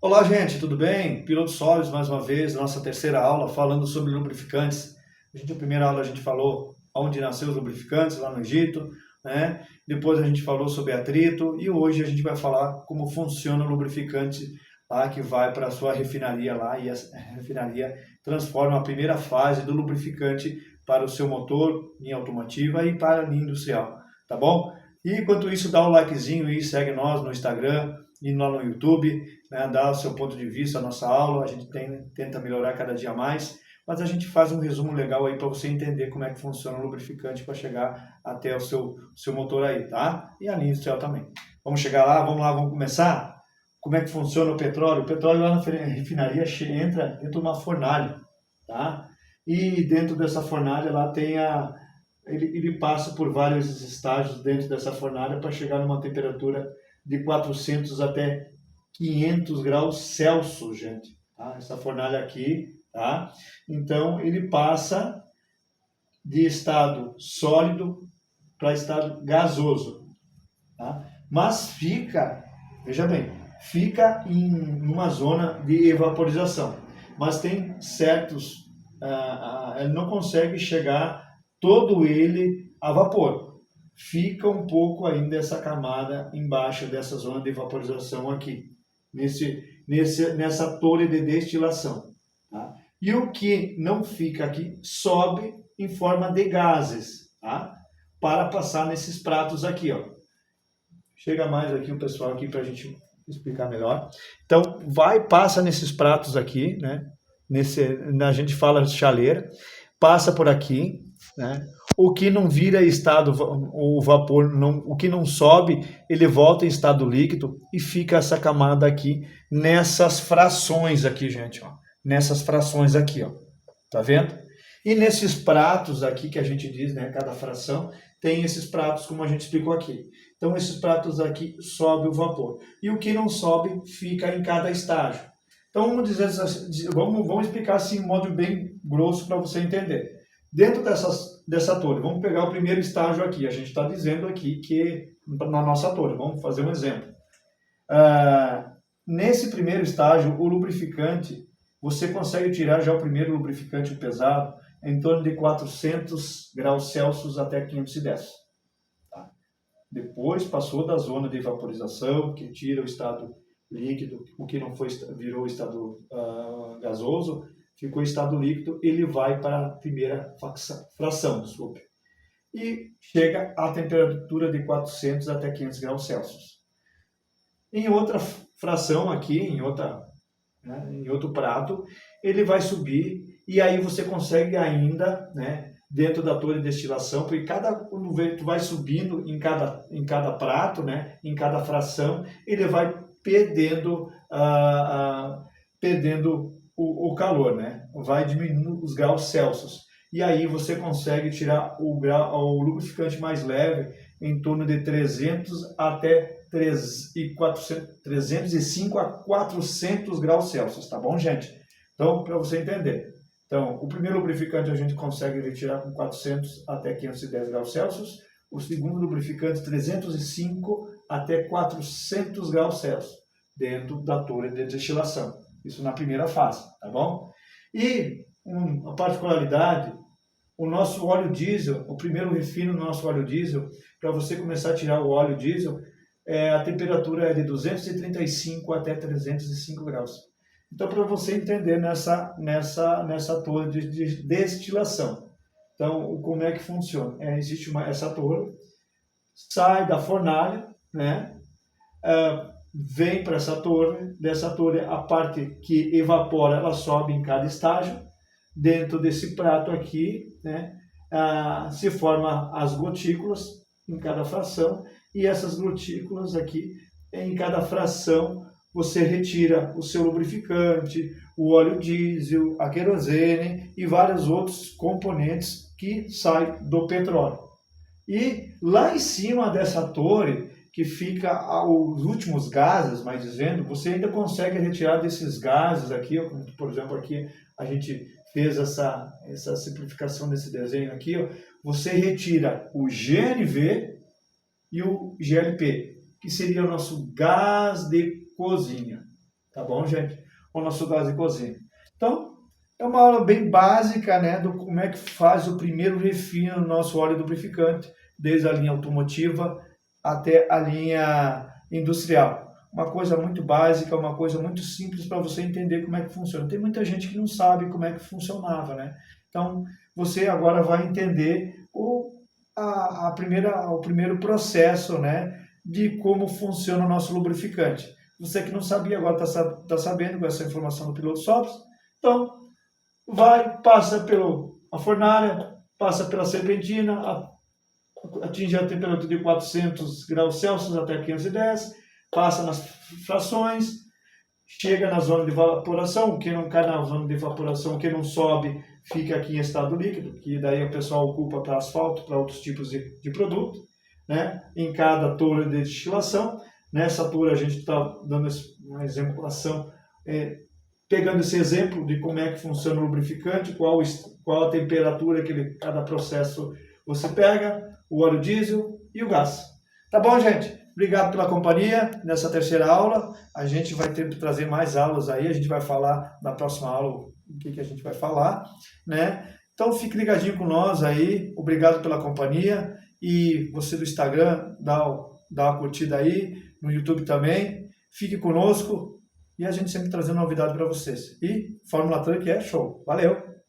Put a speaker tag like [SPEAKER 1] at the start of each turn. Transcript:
[SPEAKER 1] Olá, gente, tudo bem? Pilotos Sólidos, mais uma vez, nossa terceira aula falando sobre lubrificantes. A primeira aula a gente falou onde nasceu os lubrificantes, lá no Egito, né? Depois a gente falou sobre atrito e hoje a gente vai falar como funciona o lubrificante lá que vai para a sua refinaria lá e a refinaria transforma a primeira fase do lubrificante para o seu motor, linha automotiva e para a linha industrial, tá bom? E enquanto isso, dá o likezinho e segue nós no Instagram e lá no YouTube, né, dá o seu ponto de vista, a nossa aula, a gente tenta melhorar cada dia mais, mas a gente faz um resumo legal aí para você entender como é que funciona o lubrificante para chegar até o seu motor aí, tá? E a linha industrial também. Vamos chegar lá, vamos começar? Como é que funciona o petróleo? O petróleo lá na refinaria entra dentro de uma fornalha, tá? E dentro dessa fornalha lá tem ele passa por vários estágios dentro dessa fornalha para chegar numa temperatura de 400 até 500 graus Celsius, gente. Tá? Essa fornalha aqui, tá? Então, ele passa de estado sólido para estado gasoso, tá? Mas fica, veja bem, fica em uma zona de evaporização. Mas tem certos, ele não consegue chegar todo ele a vapor. Fica um pouco ainda essa camada embaixo dessa zona de vaporização aqui, nessa torre de destilação. Tá? E o que não fica aqui sobe em forma de gases, tá? Para passar nesses pratos aqui, ó. Chega mais aqui o pessoal aqui para a gente explicar melhor. Então, passa nesses pratos aqui, né? A gente fala chaleira, passa por aqui, né? O que não vira estado, o vapor, o que não sobe, ele volta em estado líquido e fica essa camada aqui, nessas frações aqui, gente, ó. Nessas frações aqui, ó. Tá vendo? E nesses pratos aqui que a gente diz, né, cada fração, tem esses pratos como a gente explicou aqui. Então, esses pratos aqui sobe o vapor. E o que não sobe fica em cada estágio. Então, vamos explicar assim, em modo bem grosso para você entender. Dentro dessa torre, vamos pegar o primeiro estágio aqui. A gente está dizendo aqui que na nossa torre, vamos fazer um exemplo. Nesse primeiro estágio, o lubrificante, você consegue tirar já o primeiro lubrificante pesado em torno de 400 graus Celsius até 510. Tá? Depois passou da zona de vaporização, que tira o estado líquido, o que não foi virou estado gasoso, ficou estado líquido, ele vai para a primeira fração, desculpe. E chega a temperatura de 400 até 500 graus Celsius. Em outra fração aqui, em outro prato, ele vai subir e aí você consegue ainda, né, dentro da torre de destilação, porque quando tu vai subindo em cada prato, né, em cada fração, ele vai perdendo o calor, né? Vai diminuindo os graus Celsius. E aí você consegue tirar o lubrificante mais leve em torno de 300 até 305 a 400 graus Celsius, tá bom, gente? Então, para você entender. Então, o primeiro lubrificante a gente consegue retirar com 400 até 510 graus Celsius. O segundo lubrificante, 305 até 400 graus Celsius, dentro da torre de destilação. Isso na primeira fase, tá bom? E uma particularidade, o nosso óleo diesel, o primeiro refino do nosso óleo diesel, para você começar a tirar o óleo diesel, a temperatura é de 235 até 305 graus. Então, para você entender nessa torre de destilação. Então, como é que funciona? Existe essa torre, sai da fornalha, né? Vem para essa torre, dessa torre a parte que evapora, ela sobe em cada estágio, dentro desse prato aqui, né, se formam as gotículas em cada fração, e essas gotículas aqui, em cada fração, você retira o seu lubrificante, o óleo diesel, a querosene e vários outros componentes que saem do petróleo. E lá em cima dessa torre, que fica os últimos gases, mais dizendo, você ainda consegue retirar desses gases aqui, por exemplo, aqui a gente fez essa simplificação desse desenho aqui, ó, você retira o GNV e o GLP, que seria o nosso gás de cozinha. Tá bom, gente? O nosso gás de cozinha. Então, é uma aula bem básica, né, do como é que faz o primeiro refino no nosso óleo lubrificante, desde a linha automotiva até a linha industrial. Uma coisa muito básica, uma coisa muito simples para você entender como é que funciona. Tem muita gente que não sabe como é que funcionava, né? Então, você agora vai entender o primeiro processo, né, de como funciona o nosso lubrificante. Você que não sabia, agora está sabendo com essa informação do piloto Sobs. Então, passa pela fornalha, passa pela serpentina, atinge a temperatura de 400 graus Celsius até 510, passa nas frações, chega na zona de evaporação. Quem não cai na zona de evaporação, quem não sobe, fica aqui em estado líquido, que daí o pessoal ocupa para asfalto, para outros tipos de produto, né? Em cada torre de destilação. Nessa torre a gente está dando uma exemplação, pegando esse exemplo de como é que funciona o lubrificante, qual a temperatura que cada processo você pega, o óleo diesel e o gás. Tá bom, gente? Obrigado pela companhia nessa terceira aula. A gente vai trazer mais aulas aí, a gente vai falar na próxima aula o que a gente vai falar, né? Então fique ligadinho com nós aí. Obrigado pela companhia. E você do Instagram, dá uma curtida aí, no YouTube também. Fique conosco e a gente sempre trazendo novidade para vocês. E Fórmula Truck é show. Valeu!